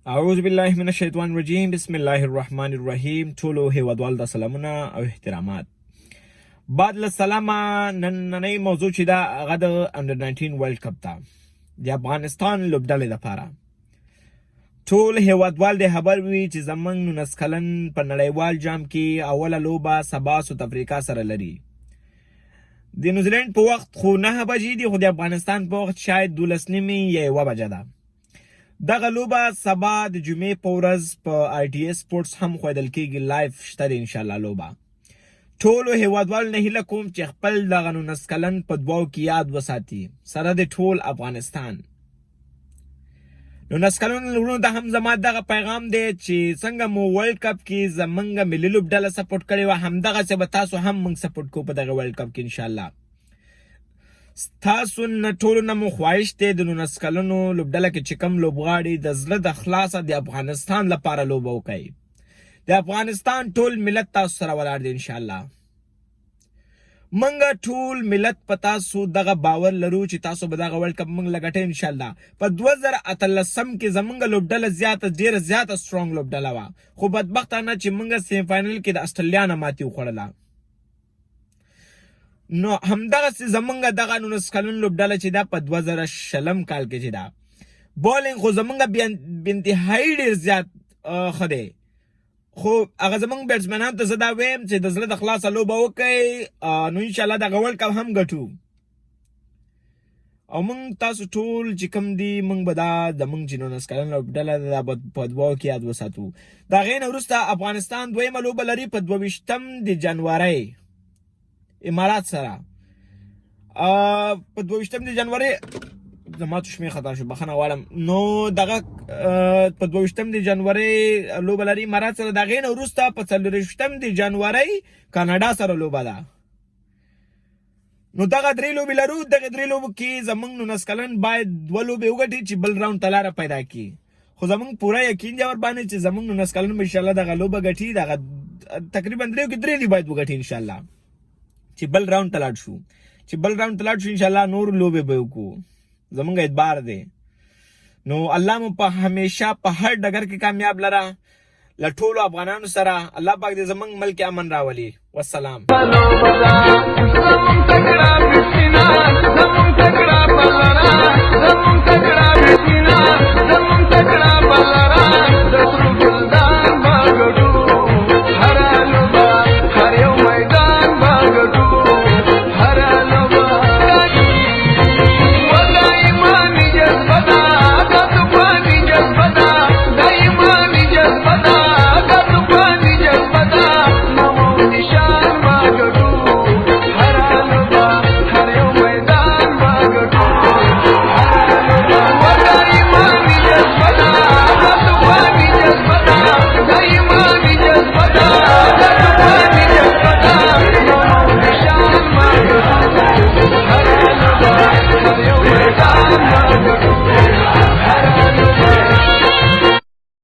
اعوذ بالله من الشیطان الرجیم بسم الله الرحمن الرحیم. ټولو هیوادوالو ته سلامونه او احترامات. بعد له سلامه نننۍ موضوع چې دا هغه د انډر 19 ورلد کپ ته د افغانستان لوبډلې دپاره ټول هیوادوال د خبر وي چې زموږ 19 کلن په نړیوال جام کې اوله لوبه سبا ساوت افریقا سره لري. د نیوزیلینډ په وخت خو 9 بجې دي، خو د افغانستان په وخت شاید 12 نیمې یا 1 بجه ده. دغه لوبه سبا د جمعې په ورځ په آی ټي اس سپورټس هم ښودل کیږي، لایف شته دی انشاءالله لوبه. ټولو هیوادوالو نه هیله کوم چې خپل دغه 19 کلن په دوو کې یاد وساتي سره د ټول افغانستان. 19 کلن لورونو ته هم زما دغه پیغام دی چې څنګه مو ورلد کپ کې زمونږ ملي لوبډله سپورټ کړې وه، همدغسې به تاسو هم موږ سپورټ کوو په دغه ورلد کپ کې انشاءالله. تاسو نه ټولو نه مو خواهش دی د 19 کلنو لوبډله کې چې کوم لوبغاړي د زړه د خلاصه د افغانستان لپاره لوبه وکړي. د افغانستان ټول ملت تاسو سره ولاړ دی انشاءالله. موږ ټول ملت په تاسو دغه باور لرو چې تاسو به دغه ورلد کپ موږ له ګټئ انشاءالله. په 2018 کې زموږ لوبډله ډېره زیاته سټرونګ لوبډله وه، خو بدبختانه چې موږ سیمی فاینل کې د اسټرالیا نه ماتې وخوړله. نو همدغسې زمونږ دغه 19 کلن لوبډله چې دا په 2020 کال کې چې دا بولینګ خو زمونږ بانتهایي ډېر زیات ښه دی، خو هغه زمونږ بیټسمینانو ته زه دا ویم چې د زړه د خلاصه لوبه وکړئ، نو انشاءالله دغه ورلد کپ هم ګټو. او موږ تاسو ټول چې کوم دي موږ به دا زموږ چې 19 کلن لوبډله دا به په دوو کې یاد وساتو. د هغې نه وروسته افغانستان دویمه لوبه لري په 22 د جنورۍ امارات سره. په 22 د جنورۍ زما تو شمېر خطا شو، بخښنه غواړم. نو دغه په 22 د جنورۍ لوبه لري امارات سره. د هغې نه وروسته په 24 د جنورۍ کاناډا سره لوبه ده. نو دغه 3 لوبې لرو. دغه 3 لوبو کې زموږ 19 کلن باید 2 لوبې وګټي چې بل راوند ته لاره پیدا کړي. خو زموږ پوره یقین دی ورباندې چې زموږ 19 کلن به انشاءالله دغه لوبه ګټي. دغه تقریبا 3 کې 3 باید وګټي انشاءالله چې بل راوند ته لاړ شو. چې بل راوند ته لاړ شو انشاءالله نور لوبې به وکړو، زمونږ اعتبار دی. نو الله مو په همیشه په هر ډګر کې کامیاب لره. له ټولو افغانانو سره الله پاک دې زمونږ ملک امن راولي. والسلام.